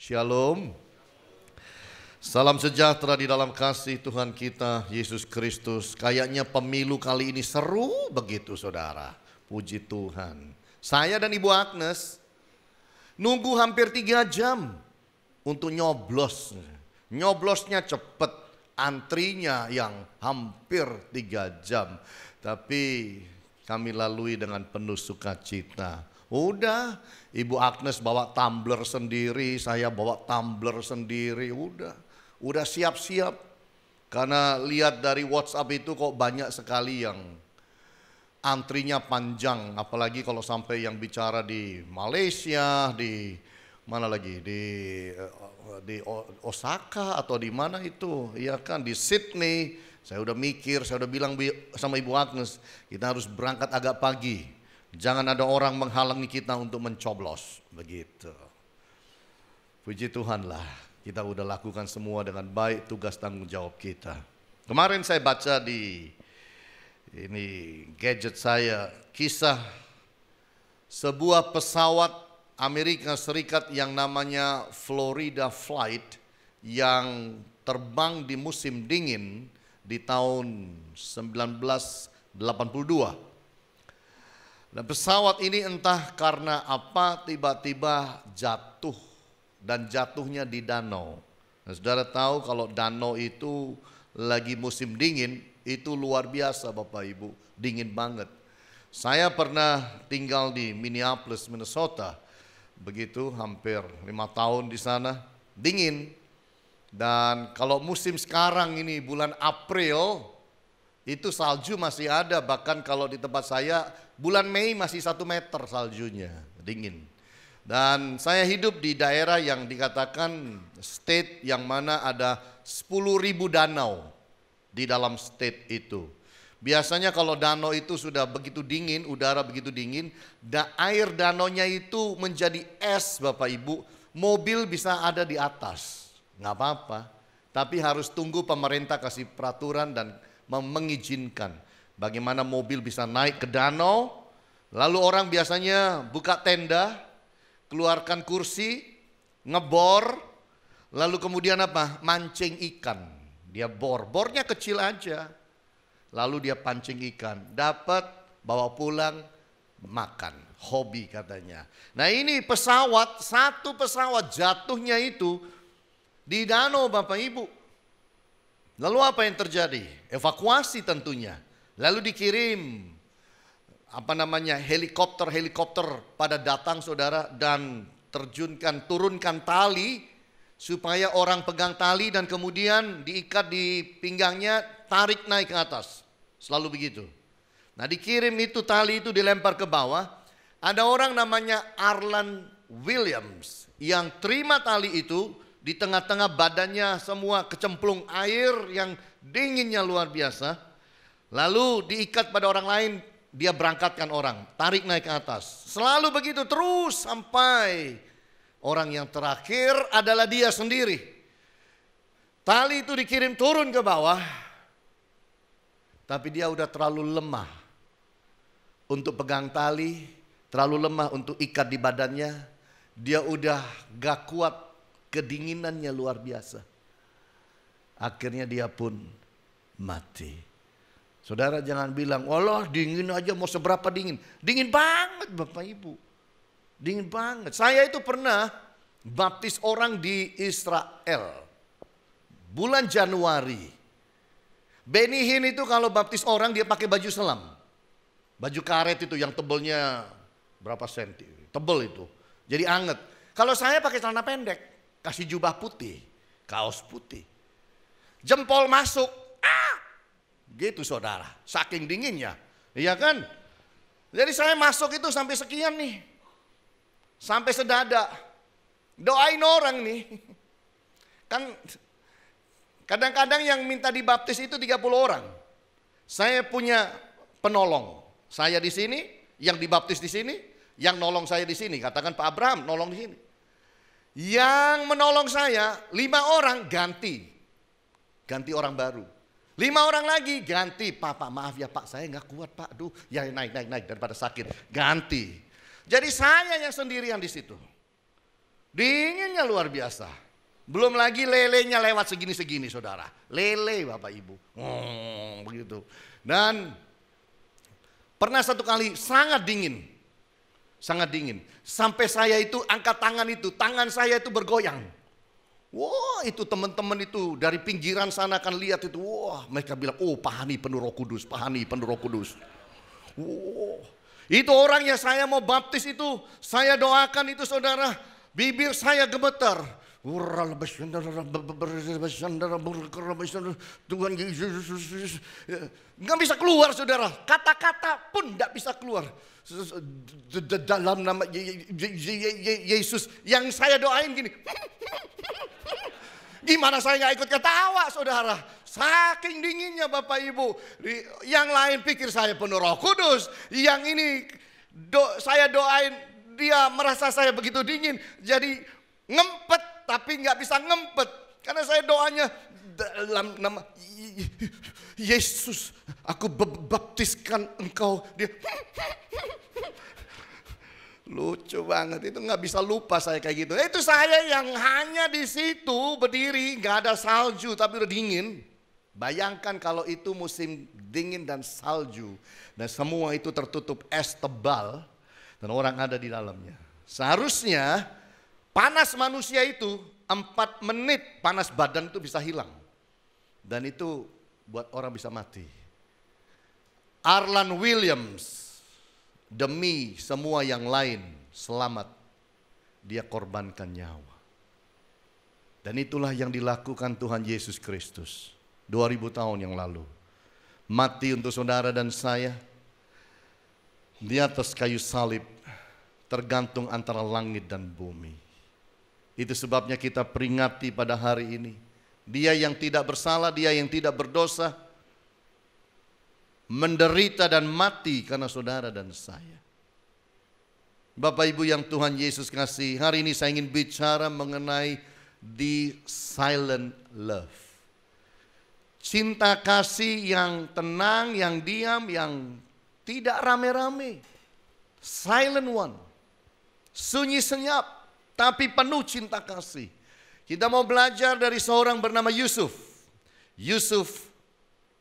Shalom. Salam sejahtera di dalam kasih Tuhan kita Yesus Kristus. Kayaknya pemilu kali ini seru begitu saudara. Puji Tuhan. Saya dan Ibu Agnes nunggu hampir 3 jam untuk nyoblos. Nyoblosnya cepet, antrinya yang hampir 3 jam. Tapi kami lalui dengan penuh sukacita. Udah, Ibu Agnes bawa tumbler sendiri, saya bawa tumbler sendiri, udah siap-siap. Karena lihat dari WhatsApp itu kok banyak sekali yang antrinya panjang, apalagi kalau sampai yang bicara di Malaysia, di mana lagi, di Osaka atau di mana itu, ya kan, di Sydney. Saya udah mikir, saya udah bilang sama Ibu Agnes, kita harus berangkat agak pagi. Jangan ada orang menghalangi kita untuk mencoblos, begitu. Puji Tuhan lah, kita udah lakukan semua dengan baik tugas tanggung jawab kita. Kemarin saya baca di ini gadget saya kisah sebuah pesawat Amerika Serikat yang namanya Florida Flight yang terbang di musim dingin di tahun 1982. Dan pesawat ini entah karena apa tiba-tiba jatuh dan jatuhnya di danau. Nah, saudara tahu kalau danau itu lagi musim dingin itu luar biasa Bapak Ibu, dingin banget. Saya pernah tinggal di Minneapolis, Minnesota, begitu hampir 5 tahun di sana, dingin. Dan kalau musim sekarang ini bulan April itu salju masih ada, bahkan kalau di tempat saya bulan Mei masih 1 meter saljunya, dingin. Dan saya hidup di daerah yang dikatakan state yang mana ada 10.000 danau di dalam state itu. Biasanya kalau danau itu sudah begitu dingin, udara begitu dingin, air danaunya itu menjadi es Bapak Ibu, mobil bisa ada di atas, nggak apa-apa. Tapi harus tunggu pemerintah kasih peraturan dan mengizinkan bagaimana mobil bisa naik ke danau. Lalu orang biasanya buka tenda, keluarkan kursi, ngebor, lalu kemudian apa? Mancing ikan. Dia bornya kecil aja. Lalu dia pancing ikan, dapat bawa pulang makan, hobi katanya. Nah ini pesawat, satu pesawat jatuhnya itu di danau Bapak Ibu. Lalu apa yang terjadi? Evakuasi tentunya. Lalu dikirim helikopter pada datang saudara dan turunkan tali supaya orang pegang tali dan kemudian diikat di pinggangnya, tarik naik ke atas. Selalu begitu. Nah dikirim itu tali itu dilempar ke bawah. Ada orang namanya Arlan Williams yang terima tali itu. Di tengah-tengah badannya semua kecemplung air yang dinginnya luar biasa. Lalu diikat pada orang lain, dia berangkatkan orang, tarik naik ke atas. Selalu begitu terus sampai orang yang terakhir adalah dia sendiri. Tali itu dikirim turun ke bawah, tapi dia udah terlalu lemah untuk pegang tali, terlalu lemah untuk ikat di badannya. Dia udah gak kuat, kedinginannya luar biasa. Akhirnya dia pun mati. Saudara jangan bilang, "Allah dingin aja, mau seberapa dingin?" Dingin banget Bapak Ibu. Dingin banget. Saya itu pernah baptis orang di Israel. Bulan Januari. Benny Hinn itu kalau baptis orang dia pakai baju selam. Baju karet itu yang tebelnya berapa senti. Tebel itu. Jadi anget. Kalau saya pakai celana pendek. Kasih jubah putih, kaos putih. Jempol masuk, gitu saudara, saking dinginnya, iya kan? Jadi saya masuk itu sampai sekian nih, sampai sedada. Doain orang nih. Kan kadang-kadang yang minta dibaptis itu 30 orang. Saya punya penolong, saya di sini, yang dibaptis di sini, yang nolong saya di sini. Katakan Pak Abraham nolong di sini. Yang menolong saya 5 orang ganti orang baru. 5 orang lagi ganti, Pak maaf ya Pak, saya nggak kuat Pak, aduh ya naik daripada sakit, ganti. Jadi saya yang sendirian di situ. Dinginnya luar biasa. Belum lagi lelenya lewat segini-segini saudara. Lele Bapak Ibu. Begitu. Dan pernah satu kali sangat dingin. Sangat dingin. Sampai saya itu angkat tangan saya itu bergoyang. Wah, itu teman-teman itu dari pinggiran sana kan lihat itu. Wah, mereka bilang, oh Pak Hani penuh Roh Kudus, Pak Hani penuh Roh Kudus. Wow. Itu orang yang saya mau baptis itu, saya doakan itu saudara, bibir saya gemetar. Tuhan Yesus, nggak bisa keluar saudara, kata-kata pun nggak bisa keluar. Dalam nama Yesus yang saya doain gini. Gimana saya nggak ikut ketawa saudara. Saking dinginnya Bapak Ibu. Yang lain pikir saya penuh Roh Kudus. Yang ini saya doain dia merasa saya begitu dingin. Jadi ngempet tapi nggak bisa ngempet. Karena saya doanya dalam nama Yesus. Aku baptiskan engkau. Dia lucu banget, itu nggak bisa lupa saya kayak gitu. Itu saya yang hanya di situ berdiri, nggak ada salju tapi udah dingin. Bayangkan kalau itu musim dingin dan salju dan semua itu tertutup es tebal dan orang ada di dalamnya. Seharusnya panas manusia itu 4 menit panas badan itu bisa hilang dan itu buat orang bisa mati. Arlan Williams demi semua yang lain selamat, dia korbankan nyawa. Dan itulah yang dilakukan Tuhan Yesus Kristus 2000 tahun yang lalu. Mati untuk saudara dan saya di atas kayu salib, tergantung antara langit dan bumi. Itu sebabnya kita peringati pada hari ini. Dia yang tidak bersalah, dia yang tidak berdosa, menderita dan mati karena saudara dan saya. Bapak Ibu yang Tuhan Yesus kasih, hari ini saya ingin bicara mengenai the silent love. Cinta kasih yang tenang, yang diam, yang tidak rame-rame. Silent one. Sunyi senyap, tapi penuh cinta kasih. Kita mau belajar dari seorang bernama Yusuf. Yusuf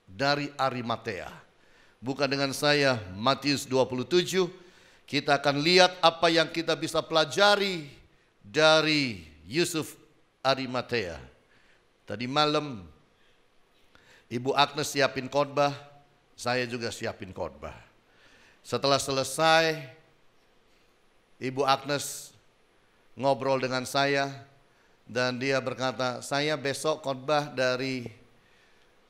dari Arimatea. Buka dengan saya Matius 27. Kita akan lihat apa yang kita bisa pelajari dari Yusuf Arimatea. Tadi malam Ibu Agnes siapin khotbah, saya juga siapin khotbah. Setelah selesai, Ibu Agnes ngobrol dengan saya dan dia berkata, saya besok khotbah dari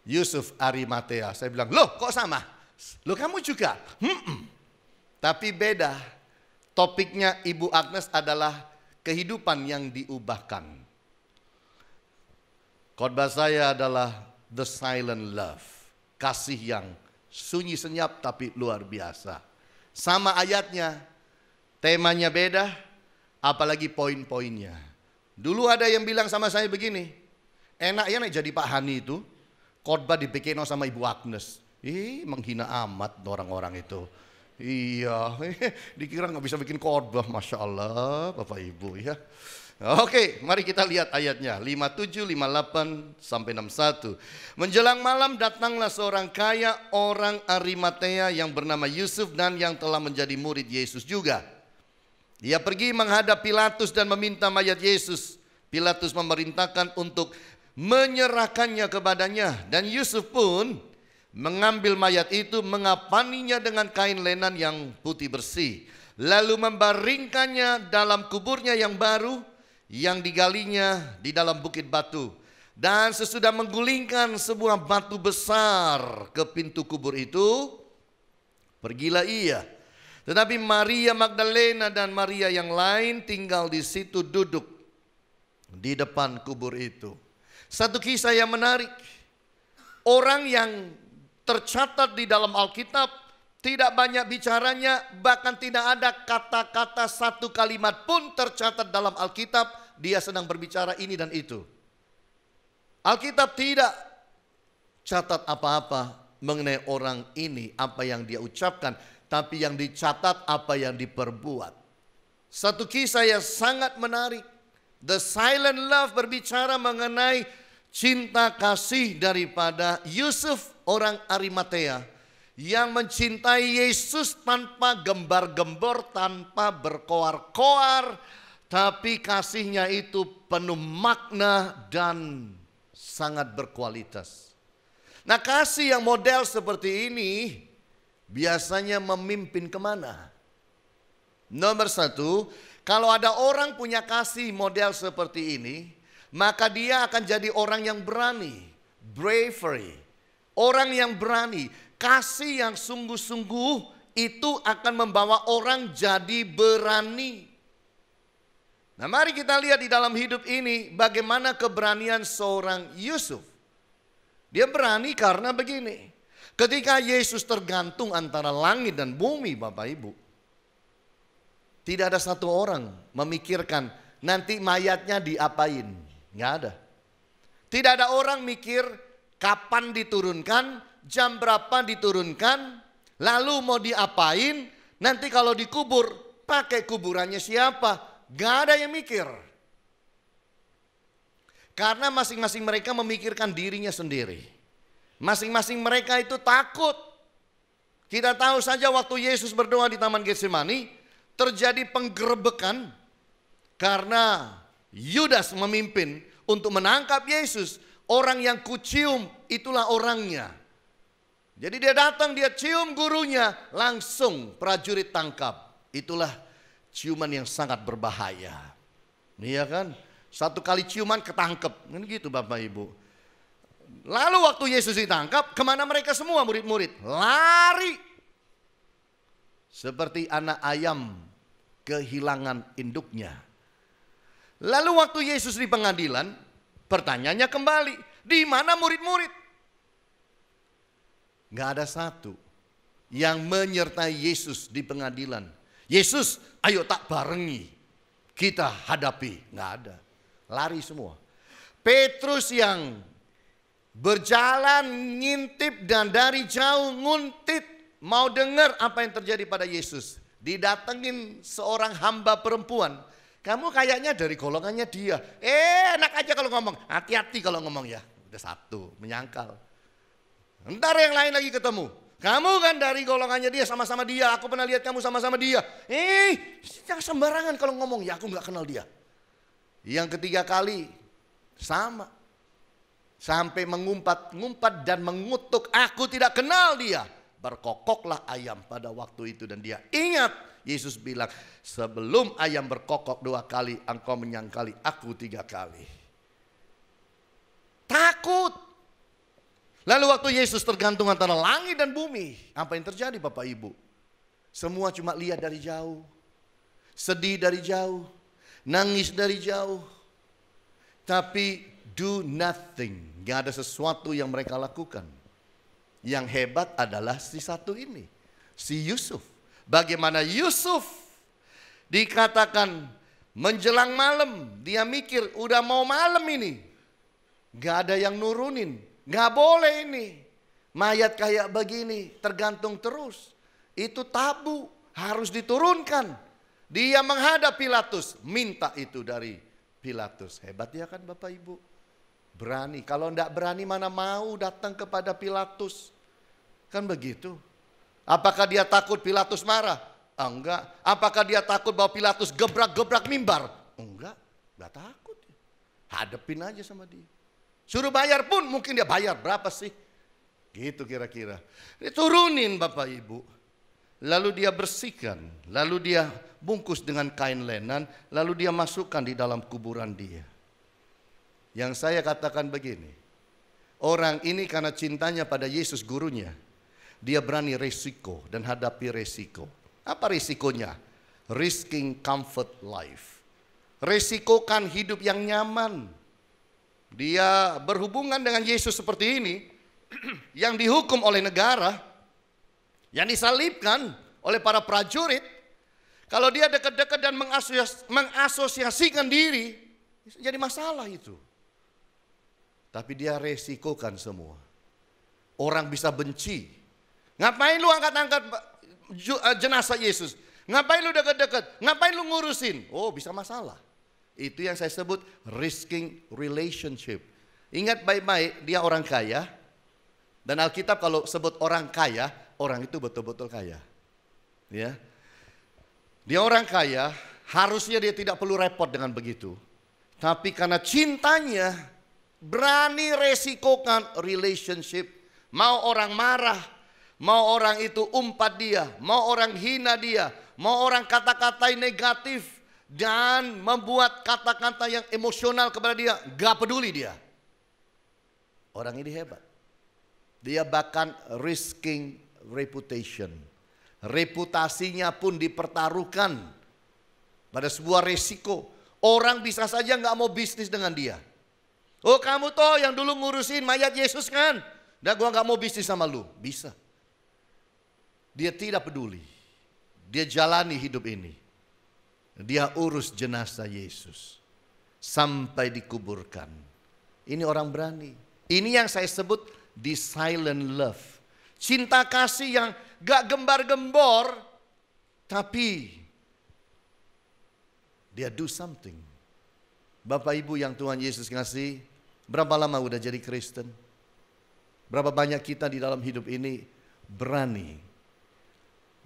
Yusuf Arimatea. Saya bilang, loh kok sama? Loh kamu juga? Tapi beda. Topiknya Ibu Agnes adalah kehidupan yang diubahkan. Khotbah saya adalah the silent love. Kasih yang sunyi senyap tapi luar biasa. Sama ayatnya, temanya beda, apalagi poin-poinnya. Dulu ada yang bilang sama saya begini, enak ya nih jadi Pak Hani itu, khotbah dibikin sama Ibu Agnes. Menghina amat orang-orang itu. Iya, dikira nggak bisa bikin khotbah, Masya Allah Bapak Ibu ya. Oke, mari kita lihat ayatnya 57, 58 sampai 61. Menjelang malam datanglah seorang kaya orang Arimatea yang bernama Yusuf dan yang telah menjadi murid Yesus juga. Dia pergi menghadap Pilatus dan meminta mayat Yesus. Pilatus memerintahkan untuk menyerahkannya kepadanya dan Yusuf pun mengambil mayat itu, mengapaninya dengan kain lenan yang putih bersih, lalu membaringkannya dalam kuburnya yang baru yang digalinya di dalam bukit batu. Dan sesudah menggulingkan sebuah batu besar ke pintu kubur itu, pergilah ia. Tetapi Maria Magdalena dan Maria yang lain tinggal di situ duduk di depan kubur itu. Satu kisah yang menarik. Orang yang tercatat di dalam Alkitab tidak banyak bicaranya, bahkan tidak ada kata-kata satu kalimat pun tercatat dalam Alkitab dia sedang berbicara ini dan itu. Alkitab tidak catat apa-apa mengenai orang ini, apa yang dia ucapkan, tapi yang dicatat apa yang diperbuat. Satu kisah yang sangat menarik. The silent love berbicara mengenai cinta kasih daripada Yusuf orang Arimatea yang mencintai Yesus tanpa gembar-gembor, tanpa berkoar-koar, tapi kasihnya itu penuh makna dan sangat berkualitas. Nah, kasih yang model seperti ini biasanya memimpin kemana? Nomor satu, kalau ada orang punya kasih model seperti ini, maka dia akan jadi orang yang berani, bravery, orang yang berani. Kasih yang sungguh-sungguh itu akan membawa orang jadi berani. Nah, mari kita lihat di dalam hidup ini bagaimana keberanian seorang Yusuf. Dia berani karena begini. Ketika Yesus tergantung antara langit dan bumi, Bapak Ibu, tidak ada satu orang memikirkan nanti mayatnya diapain. Nggak ada. Tidak ada orang mikir kapan diturunkan, jam berapa diturunkan, lalu mau diapain, nanti kalau dikubur pakai kuburannya siapa. Nggak ada yang mikir. Karena masing-masing mereka memikirkan dirinya sendiri. Masing-masing mereka itu takut. Kita tahu saja waktu Yesus berdoa di Taman Getsemani, terjadi penggerebekan karena Yudas memimpin untuk menangkap Yesus. Orang yang kucium itulah orangnya. Jadi dia datang, dia cium gurunya, langsung prajurit tangkap. Itulah ciuman yang sangat berbahaya. Iya kan? Satu kali ciuman ketangkep. Kan gitu Bapak Ibu. Lalu waktu Yesus ditangkap, kemana mereka semua murid-murid? Lari. Seperti anak ayam kehilangan induknya. Lalu waktu Yesus di pengadilan, pertanyaannya kembali, di mana murid-murid? Gak ada satu yang menyertai Yesus di pengadilan. Yesus, ayo tak barengi, kita hadapi. Gak ada, lari semua. Petrus yang berjalan ngintip dan dari jauh nguntit, mau dengar apa yang terjadi pada Yesus. Didatengin seorang hamba perempuan. Kamu kayaknya dari golongannya dia. Enak aja kalau ngomong. Hati-hati kalau ngomong ya. Udah satu, menyangkal. Ntar yang lain lagi ketemu. Kamu kan dari golongannya dia, sama-sama dia. Aku pernah lihat kamu sama-sama dia. Jangan sembarangan kalau ngomong. Ya aku gak kenal dia. Yang ketiga kali sama. Sampai mengumpat-ngumpat dan mengutuk. Aku tidak kenal dia. Berkokoklah ayam pada waktu itu. Dan dia ingat Yesus bilang, sebelum ayam berkokok 2 kali, engkau menyangkali aku 3 kali. Takut. Lalu waktu Yesus tergantung antara langit dan bumi, apa yang terjadi Bapak Ibu? Semua cuma lihat dari jauh. Sedih dari jauh. Nangis dari jauh. Tapi do nothing. Gak ada sesuatu yang mereka lakukan. Yang hebat adalah si satu ini. Si Yusuf. Bagaimana Yusuf dikatakan menjelang malam. Dia mikir udah mau malam ini. Gak ada yang nurunin. Gak boleh ini. Mayat kayak begini tergantung terus. Itu tabu. Harus diturunkan. Dia menghadap Pilatus. Minta itu dari Pilatus. Hebat ya kan Bapak Ibu. Berani. Kalau enggak berani mana mau datang kepada Pilatus. Kan begitu. Apakah dia takut Pilatus marah? Enggak. Apakah dia takut bahwa Pilatus gebrak-gebrak mimbar? Enggak. Enggak takut. Hadepin aja sama dia. Suruh bayar pun mungkin dia bayar. Berapa sih? Gitu kira-kira. Diturunin Bapak Ibu. Lalu dia bersihkan. Lalu dia bungkus dengan kain lenan. Lalu dia masukkan di dalam kuburan dia. Yang saya katakan begini. Orang ini karena cintanya pada Yesus gurunya. Dia berani resiko dan hadapi resiko. Apa resikonya? Risking comfort life. Resikokan hidup yang nyaman. Dia berhubungan dengan Yesus seperti ini. Yang dihukum oleh negara. Yang disalibkan oleh para prajurit. Kalau dia dekat-dekat dan mengasosiasikan diri. Jadi masalah itu. Tapi dia resikokan semua. Orang bisa benci. Ngapain lu angkat-angkat jenazah Yesus? Ngapain lu dekat-dekat? Ngapain lu ngurusin? Oh bisa masalah. Itu yang saya sebut risking relationship. Ingat baik-baik, dia orang kaya. Dan Alkitab kalau sebut orang kaya, orang itu betul-betul kaya. Ya. Dia orang kaya, harusnya dia tidak perlu repot dengan begitu. Tapi karena cintanya, berani resikokan relationship. Mau orang marah, mau orang itu umpat dia, mau orang hina dia, mau orang kata-katai negatif, dan membuat kata-kata yang emosional kepada dia, gak peduli dia. Orang ini hebat. Dia bahkan risking reputation. Reputasinya pun dipertaruhkan pada sebuah resiko. Orang bisa saja gak mau bisnis dengan dia. Oh, kamu toh yang dulu ngurusin mayat Yesus kan? Dan gua gak mau bisnis sama lu. Bisa. Dia tidak peduli. Dia jalani hidup ini. Dia urus jenazah Yesus sampai dikuburkan. Ini orang berani. Ini yang saya sebut the silent love. Cinta kasih yang gak gembar-gembor, tapi dia do something. Bapak Ibu yang Tuhan Yesus kasih, berapa lama udah jadi Kristen? Berapa banyak kita di dalam hidup ini berani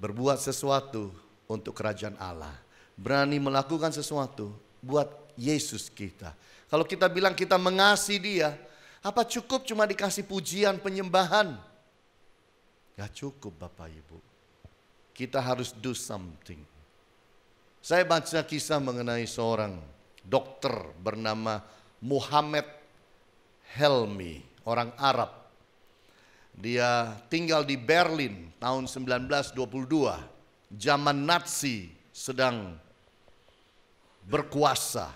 berbuat sesuatu untuk kerajaan Allah. Berani melakukan sesuatu buat Yesus kita. Kalau kita bilang kita mengasihi dia, apa cukup cuma dikasih pujian penyembahan? Gak cukup Bapak Ibu. Kita harus do something. Saya baca kisah mengenai seorang dokter bernama Muhammad Helmi, orang Arab. Dia tinggal di Berlin tahun 1922. Zaman Nazi sedang berkuasa.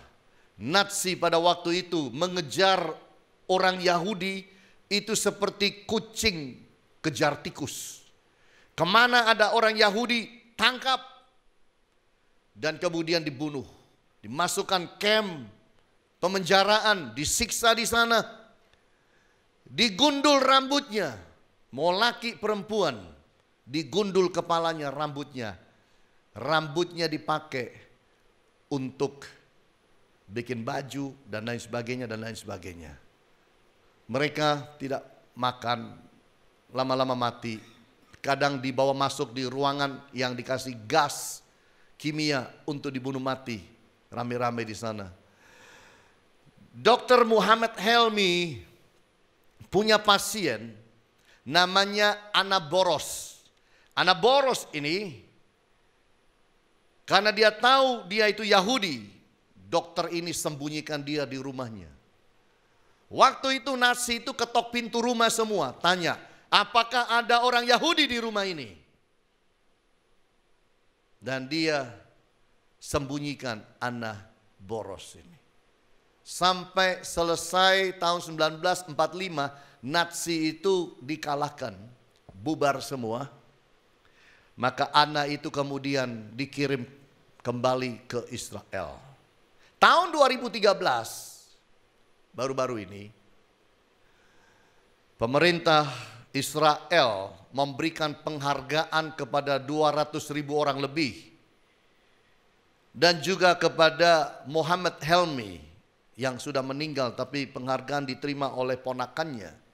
Nazi pada waktu itu mengejar orang Yahudi itu seperti kucing kejar tikus. Kemana ada orang Yahudi, tangkap dan kemudian dibunuh. Dimasukkan camp pemenjaraan, disiksa di sana. Digundul rambutnya, mau laki perempuan, digundul kepalanya rambutnya. Rambutnya dipakai untuk bikin baju dan lain sebagainya dan lain sebagainya. Mereka tidak makan, lama-lama mati. Kadang dibawa masuk di ruangan yang dikasih gas kimia untuk dibunuh mati. Rame-rame di sana. Dr. Muhammad Helmi punya pasien namanya Anaboros. Anaboros ini karena dia tahu dia itu Yahudi, dokter ini sembunyikan dia di rumahnya. Waktu itu Nazi itu ketok pintu rumah semua, tanya, apakah ada orang Yahudi di rumah ini? Dan dia sembunyikan Anaboros ini. Sampai selesai tahun 1945, Nazi itu dikalahkan, bubar semua. Maka Ana itu kemudian dikirim kembali ke Israel. Tahun 2013, baru-baru ini, pemerintah Israel memberikan penghargaan kepada 200.000 orang lebih. Dan juga kepada Muhammad Helmi yang sudah meninggal, tapi penghargaan diterima oleh ponakannya.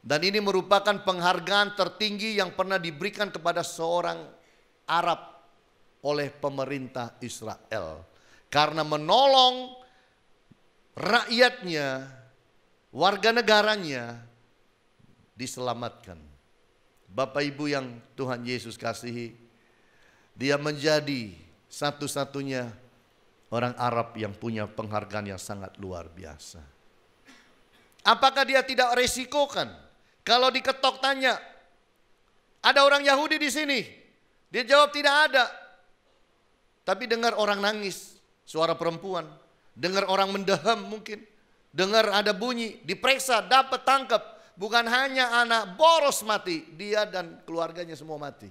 Dan ini merupakan penghargaan tertinggi yang pernah diberikan kepada seorang Arab oleh pemerintah Israel. Karena menolong rakyatnya, warga negaranya diselamatkan. Bapak Ibu yang Tuhan Yesus kasihi, dia menjadi satu-satunya orang Arab yang punya penghargaan yang sangat luar biasa. Apakah dia tidak resikokan? Kalau diketok tanya, ada orang Yahudi di sini? Dia jawab tidak ada. Tapi dengar orang nangis, suara perempuan. Dengar orang mendeham mungkin. Dengar ada bunyi, diperiksa, dapat tangkap. Bukan hanya anak boros mati, dia dan keluarganya semua mati.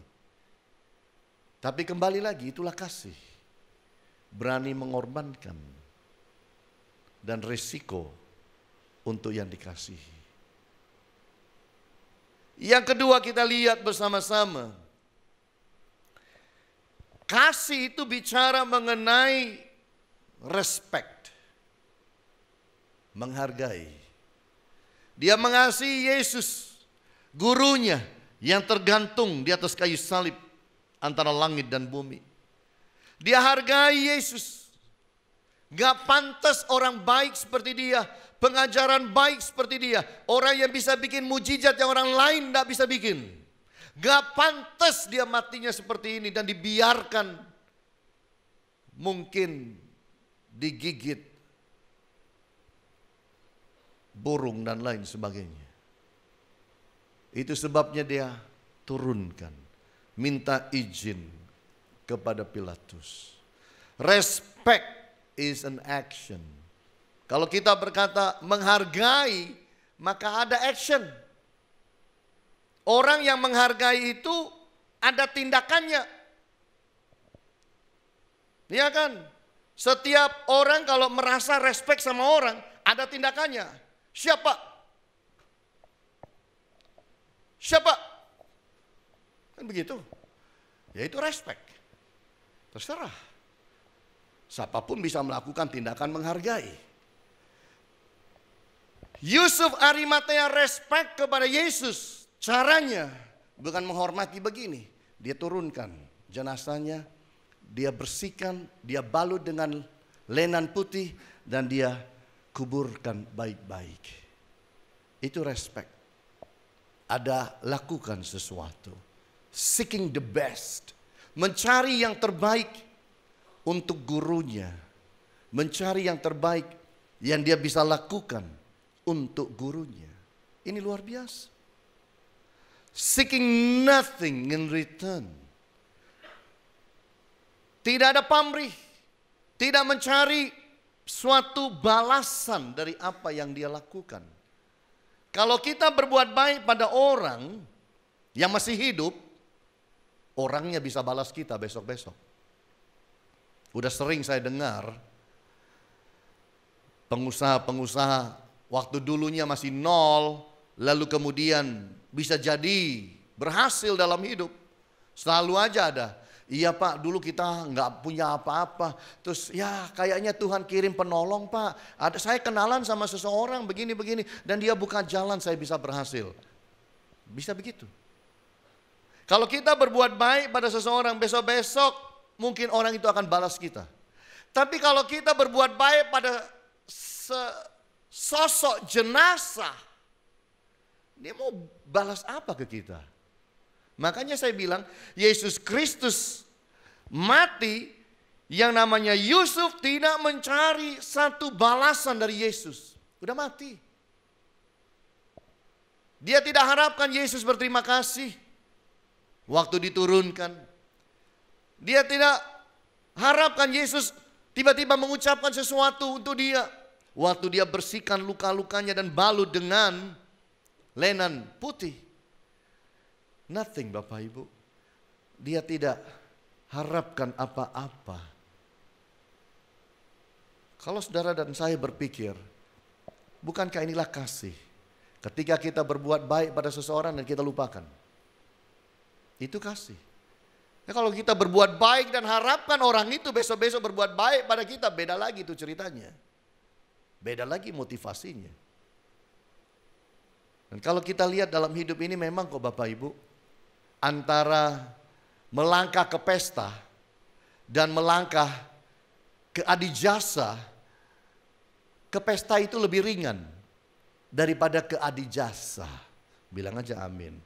Tapi kembali lagi, itulah kasih. Berani mengorbankan dan risiko untuk yang dikasihi. Yang kedua kita lihat bersama-sama. Kasih itu bicara mengenai respect. Menghargai. Dia mengasihi Yesus, gurunya yang tergantung di atas kayu salib antara langit dan bumi. Dia hargai Yesus. Gak pantas orang baik seperti dia, pengajaran baik seperti dia, orang yang bisa bikin mujizat yang orang lain gak bisa bikin. Gak pantas dia matinya seperti ini dan dibiarkan mungkin digigit burung dan lain sebagainya. Itu sebabnya dia turunkan, minta izin kepada Pilatus. Respect is an action. Kalau kita berkata menghargai, maka ada action. Orang yang menghargai itu ada tindakannya. Iya kan? Setiap orang kalau merasa respect sama orang, ada tindakannya. Siapa? Siapa? Kan begitu. Ya itu respect. Terserah. Siapapun bisa melakukan tindakan menghargai. Yusuf Arimatea respect kepada Yesus. Caranya bukan menghormati begini. Dia turunkan jenazahnya, dia bersihkan, dia balut dengan lenan putih dan dia kuburkan baik-baik. Itu respect. Ada lakukan sesuatu. Seeking the best. Mencari yang terbaik untuk gurunya. Mencari yang terbaik yang dia bisa lakukan untuk gurunya. Ini luar biasa. Seeking nothing in return. Tidak ada pamrih. Tidak mencari suatu balasan dari apa yang dia lakukan. Kalau kita berbuat baik pada orang yang masih hidup, orangnya bisa balas kita besok-besok. Udah sering saya dengar pengusaha-pengusaha waktu dulunya masih nol, lalu kemudian bisa jadi berhasil dalam hidup. Selalu aja ada. Iya Pak, dulu kita nggak punya apa-apa. Terus ya kayaknya Tuhan kirim penolong Pak. Saya kenalan sama seseorang begini-begini. Dan dia buka jalan saya bisa berhasil. Bisa begitu. Kalau kita berbuat baik pada seseorang, besok-besok mungkin orang itu akan balas kita. Tapi kalau kita berbuat baik pada sosok jenazah, dia mau balas apa ke kita? Makanya saya bilang Yesus Kristus mati, yang namanya Yusuf tidak mencari satu balasan dari Yesus. Udah mati. Dia tidak harapkan Yesus berterima kasih waktu diturunkan. Dia tidak harapkan Yesus tiba-tiba mengucapkan sesuatu untuk dia. Waktu dia bersihkan luka-lukanya dan balut dengan lenan putih. Nothing Bapak Ibu. Dia tidak harapkan apa-apa. Kalau saudara dan saya berpikir, bukankah inilah kasih? Ketika kita berbuat baik pada seseorang dan kita lupakan. Itu kasih. Ya, kalau kita berbuat baik dan harapkan orang itu besok-besok berbuat baik pada kita, beda lagi itu ceritanya. Beda lagi motivasinya. Dan kalau kita lihat dalam hidup ini memang kok Bapak Ibu, antara melangkah ke pesta dan melangkah ke adijasa, ke pesta itu lebih ringan daripada ke adijasa. Bilang aja amin.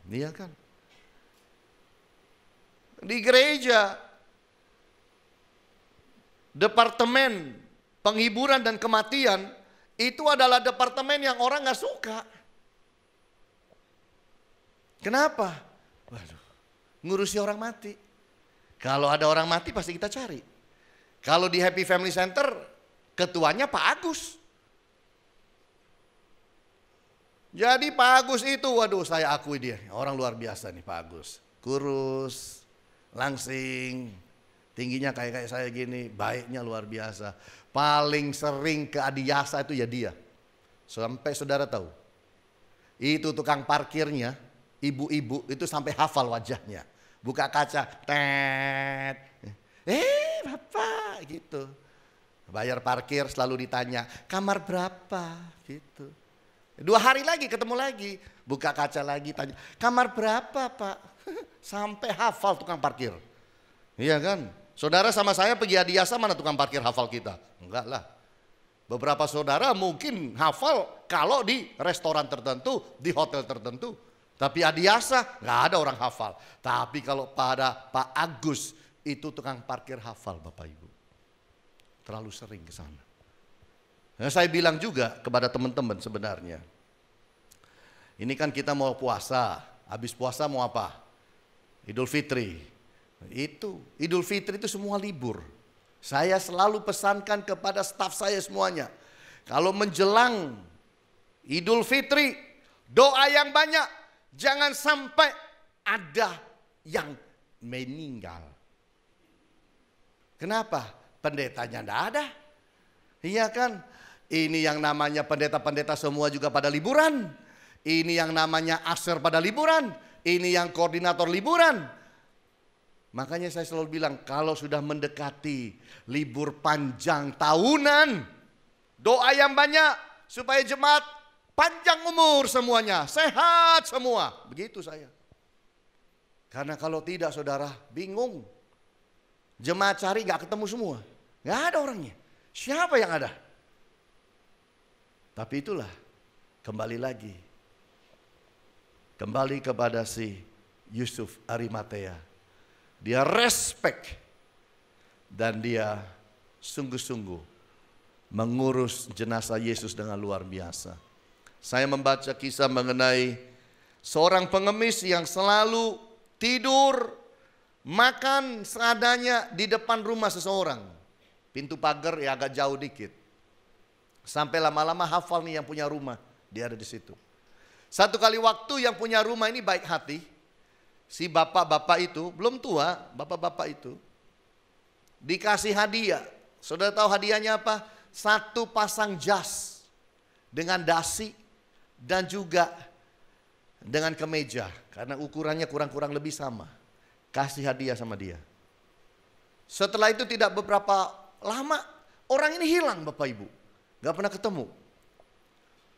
Iya kan? Di gereja, departemen penghiburan dan kematian itu adalah departemen yang orang gak suka. Kenapa? Waduh, ngurusi orang mati. Kalau ada orang mati pasti kita cari. Kalau di Happy Family Center, ketuanya Pak Agus. Jadi Pak Agus itu, waduh saya akui dia, orang luar biasa nih Pak Agus. Kurus, langsing, tingginya kayak saya gini, baiknya luar biasa. Paling sering ke adiyasa itu ya dia. Sampai saudara tahu, itu tukang parkirnya, ibu-ibu itu sampai hafal wajahnya. Buka kaca, tet. Bapak gitu. Bayar parkir selalu ditanya, kamar berapa gitu. 2 hari lagi ketemu lagi, buka kaca lagi tanya, kamar berapa Pak? Sampai hafal tukang parkir. Iya kan? Saudara sama saya pergi Adiasa, mana tukang parkir hafal kita? Enggak lah. Beberapa saudara mungkin hafal kalau di restoran tertentu, di hotel tertentu. Tapi Adiasa nggak ada orang hafal. Tapi kalau pada Pak Agus itu tukang parkir hafal Bapak Ibu. Terlalu sering ke sana. Nah, saya bilang juga kepada teman-teman sebenarnya. Ini kan kita mau puasa. Habis puasa mau apa? Idul Fitri. Itu Idul Fitri itu semua libur. Saya selalu pesankan kepada staf saya semuanya. Kalau menjelang Idul Fitri, doa yang banyak. Jangan sampai ada yang meninggal. Kenapa? Pendetanya tidak ada. Iya kan? Ini yang namanya pendeta-pendeta semua juga pada liburan. Ini yang namanya aser pada liburan. Ini yang koordinator liburan. Makanya saya selalu bilang kalau sudah mendekati libur panjang tahunan, doa yang banyak supaya jemaat panjang umur semuanya, sehat semua. Begitu saya. Karena kalau tidak saudara bingung. Jemaat cari gak ketemu semua. Gak ada orangnya. Siapa yang ada? Tapi itulah kembali lagi. Kembali kepada si Yusuf Arimatea. Dia respect dan dia sungguh-sungguh mengurus jenazah Yesus dengan luar biasa. Saya membaca kisah mengenai seorang pengemis yang selalu tidur, makan seadanya di depan rumah seseorang. Pintu pagar ya agak jauh dikit. Sampai lama-lama hafal nih yang punya rumah, dia ada di situ. Satu kali waktu yang punya rumah ini baik hati. Si bapak-bapak itu, belum tua, bapak-bapak itu dikasih hadiah. Saudara tahu hadiahnya apa? 1 pasang jas dengan dasi dan juga dengan kemeja. Karena ukurannya kurang-kurang lebih sama. Kasih hadiah sama dia. Setelah itu tidak beberapa lama orang ini hilang Bapak Ibu. Gak pernah ketemu.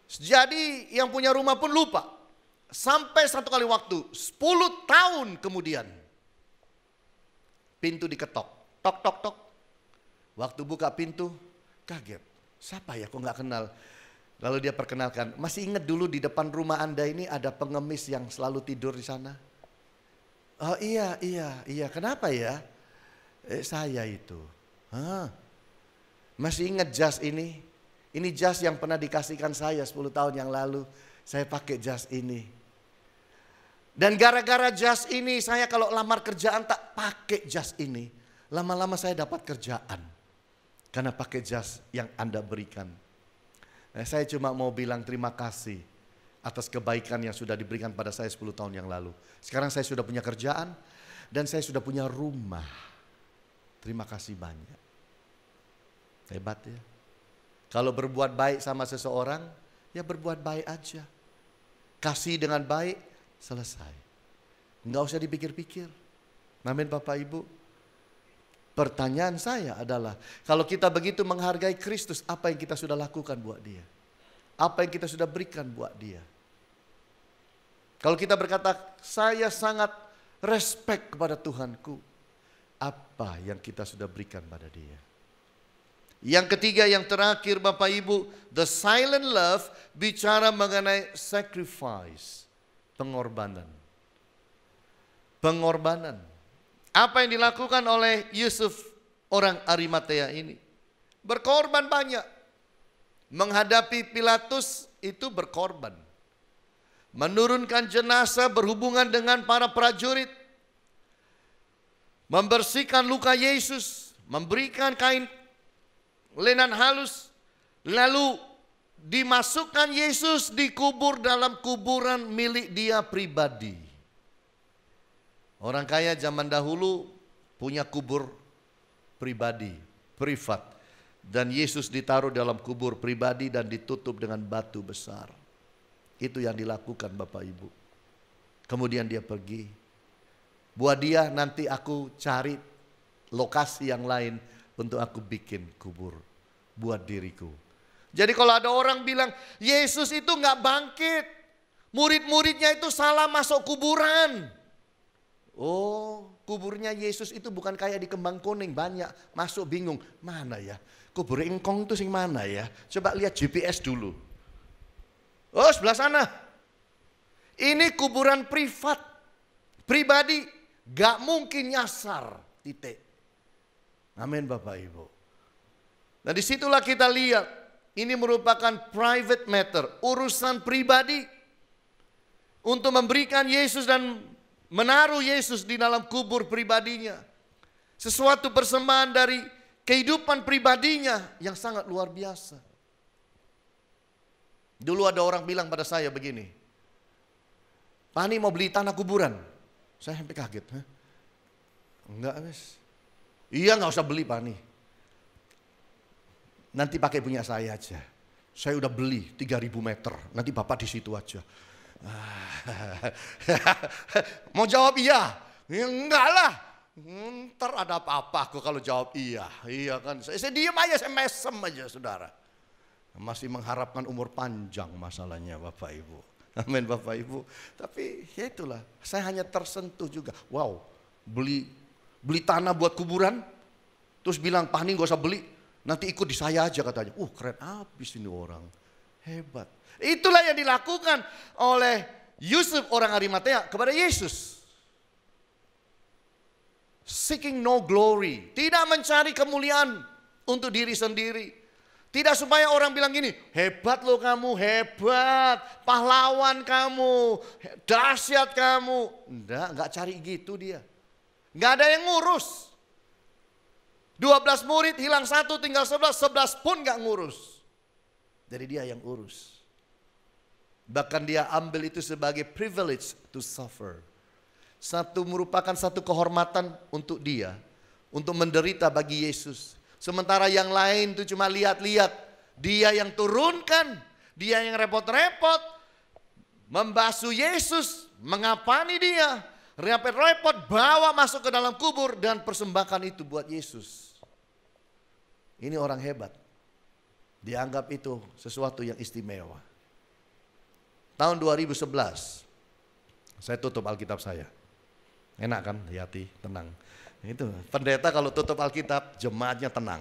Jadi yang punya rumah pun lupa. Sampai satu kali waktu 10 tahun kemudian pintu diketok. Tok tok tok. Waktu buka pintu kaget. Siapa ya kok gak kenal. Lalu dia perkenalkan. Masih ingat dulu di depan rumah Anda ini ada pengemis yang selalu tidur di sana? Oh iya. Kenapa ya? Saya itu. Masih ingat jas ini? Ini jas yang pernah dikasihkan saya 10 tahun yang lalu. Saya pakai jas ini. Dan gara-gara jas ini saya kalau lamar kerjaan tak pakai jas ini. Lama-lama saya dapat kerjaan. Karena pakai jas yang Anda berikan. Nah, saya cuma mau bilang terima kasih atas kebaikan yang sudah diberikan pada saya 10 tahun yang lalu. Sekarang saya sudah punya kerjaan dan saya sudah punya rumah. Terima kasih banyak. Hebat ya. Kalau berbuat baik sama seseorang, ya berbuat baik aja. Kasih dengan baik, selesai. Enggak usah dipikir-pikir. Amin Bapak Ibu. Pertanyaan saya adalah, kalau kita begitu menghargai Kristus, apa yang kita sudah lakukan buat dia? Apa yang kita sudah berikan buat dia? Kalau kita berkata, saya sangat respect kepada Tuhanku, apa yang kita sudah berikan pada dia? Yang ketiga, yang terakhir Bapak Ibu, the silent love bicara mengenai sacrifice, pengorbanan. Pengorbanan. Apa yang dilakukan oleh Yusuf orang Arimatea ini? Berkorban banyak. Menghadapi Pilatus itu berkorban. Menurunkan jenazah berhubungan dengan para prajurit. Membersihkan luka Yesus. Memberikan kain lenan halus. Lalu dimasukkan Yesus dikubur dalam kuburan milik dia pribadi. Orang kaya zaman dahulu punya kubur pribadi, privat. Dan Yesus ditaruh dalam kubur pribadi dan ditutup dengan batu besar. Itu yang dilakukan Bapak Ibu. Kemudian dia pergi. Buat dia nanti aku cari lokasi yang lain untuk aku bikin kubur buat diriku. Jadi kalau ada orang bilang Yesus itu nggak bangkit, murid-muridnya itu salah masuk kuburan. Oh, kuburnya Yesus itu bukan kayak di Kembang Kuning, banyak masuk bingung. Mana ya? Kubur engkong itu sing mana ya? Coba lihat GPS dulu. Oh, sebelah sana. Ini kuburan privat, pribadi, gak mungkin nyasar, titik. Amin Bapak Ibu. Nah disitulah kita lihat, ini merupakan private matter, urusan pribadi. Untuk memberikan Yesus dan menaruh Yesus di dalam kubur pribadinya. Sesuatu persembahan dari kehidupan pribadinya yang sangat luar biasa. Dulu ada orang bilang pada saya begini, Pak Ani mau beli tanah kuburan. Saya sampai kaget. Hah? Enggak Mas. Iya gak usah beli Pak Ani. Nanti pakai punya saya aja. Saya udah beli 3.000 meter. Nanti Bapak di situ aja. Mau jawab iya? Ya, enggak lah. Ntar ada apa-apa aku kalau jawab iya. Iya kan. Saya diam aja, saya mesem aja saudara. Masih mengharapkan umur panjang masalahnya Bapak Ibu. Amin Bapak Ibu. Tapi ya itulah, saya hanya tersentuh juga. Wow, beli tanah buat kuburan. Terus bilang, Pak Ani gak usah beli. Nanti ikut di saya aja katanya. Keren abis ini orang. Hebat. Itulah yang dilakukan oleh Yusuf orang Arimatea kepada Yesus. Seeking no glory. Tidak mencari kemuliaan untuk diri sendiri. Tidak supaya orang bilang gini, hebat loh kamu, hebat, pahlawan kamu, dahsyat kamu. Enggak cari gitu dia. Enggak ada yang ngurus. 12 murid hilang 1 tinggal 11, 11 pun enggak ngurus. Jadi dia yang urus. Bahkan dia ambil itu sebagai privilege to suffer. Merupakan satu kehormatan untuk dia, untuk menderita bagi Yesus. Sementara yang lain itu cuma lihat-lihat. Dia yang turunkan, dia yang repot-repot membasuh Yesus, mengapani dia, repot-repot bawa masuk ke dalam kubur dan persembahkan itu buat Yesus. Ini orang hebat. Dianggap itu sesuatu yang istimewa. Tahun 2011, saya tutup Alkitab saya. Enak kan, hati, tenang. Itu pendeta kalau tutup Alkitab jemaatnya tenang.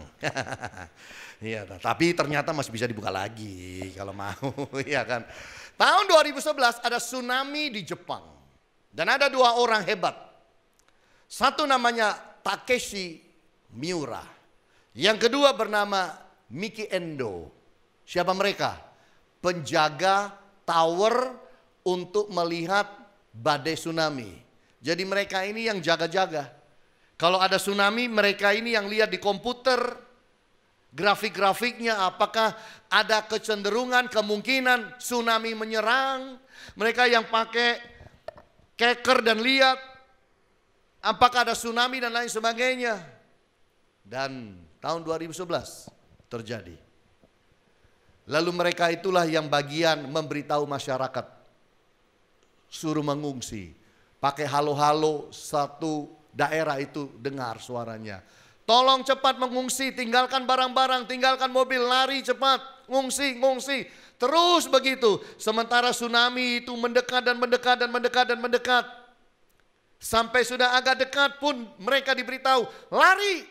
Iya, tapi ternyata masih bisa dibuka lagi kalau mau, ya kan. Tahun 2011 ada tsunami di Jepang dan ada 2 orang hebat. Satu namanya Takeshi Miura, yang kedua bernama Miki Endo. Siapa mereka? Penjaga tower untuk melihat badai tsunami. Jadi mereka ini yang jaga-jaga. Kalau ada tsunami, mereka ini yang lihat di komputer, grafik-grafiknya apakah ada kecenderungan, kemungkinan tsunami menyerang. Mereka yang pakai keker dan lihat apakah ada tsunami dan lain sebagainya. Dan tahun 2011 terjadi. Lalu mereka itulah yang bagian memberitahu masyarakat, suruh mengungsi. Pakai halo-halo, satu daerah itu dengar suaranya. Tolong cepat mengungsi, tinggalkan barang-barang, tinggalkan mobil, lari cepat, ngungsi. Terus begitu, sementara tsunami itu mendekat dan mendekat dan mendekat dan mendekat. Sampai sudah agak dekat pun mereka diberitahu, lari.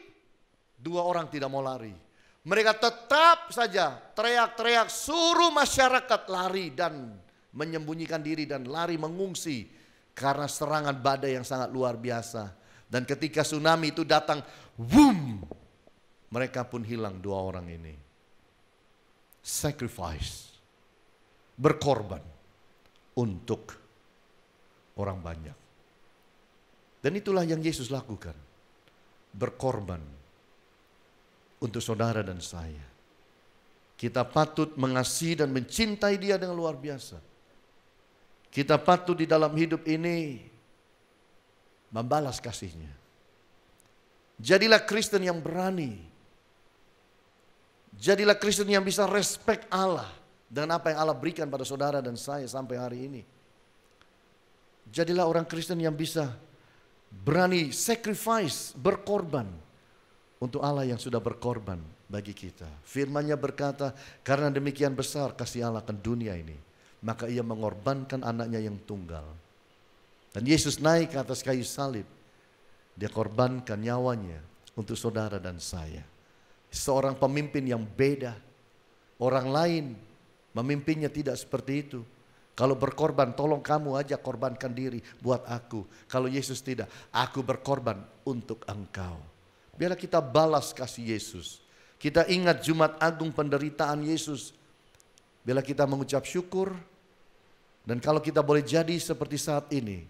2 orang tidak mau lari. Mereka tetap saja teriak-teriak, suruh masyarakat lari dan menyembunyikan diri dan lari mengungsi. Karena serangan badai yang sangat luar biasa. Dan ketika tsunami itu datang, boom, mereka pun hilang 2 orang ini. Sacrifice, berkorban untuk orang banyak. Dan itulah yang Yesus lakukan, berkorban untuk saudara dan saya. Kita patut mengasihi dan mencintai dia dengan luar biasa. Kita patut di dalam hidup ini membalas kasihnya. Jadilah Kristen yang berani. Jadilah Kristen yang bisa respect Allah dengan apa yang Allah berikan pada saudara dan saya sampai hari ini. Jadilah orang Kristen yang bisa berani sacrifice, berkorban untuk Allah yang sudah berkorban bagi kita. Firman-Nya berkata, karena demikian besar kasih Allah akan dunia ini, maka ia mengorbankan anaknya yang tunggal. Dan Yesus naik ke atas kayu salib. Dia korbankan nyawanya untuk saudara dan saya. Seorang pemimpin yang beda. Orang lain memimpinnya tidak seperti itu. Kalau berkorban, tolong kamu aja korbankan diri buat aku. Kalau Yesus tidak, aku berkorban untuk engkau. Biarlah kita balas kasih Yesus. Kita ingat Jumat Agung penderitaan Yesus. Biarlah kita mengucap syukur. Dan kalau kita boleh jadi seperti saat ini,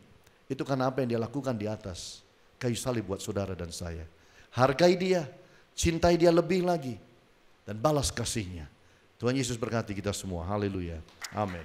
itu karena apa yang dia lakukan di atas kayu salib buat saudara dan saya. Hargai dia, cintai dia lebih lagi, dan balas kasihnya. Tuhan Yesus berkati kita semua. Haleluya. Amin.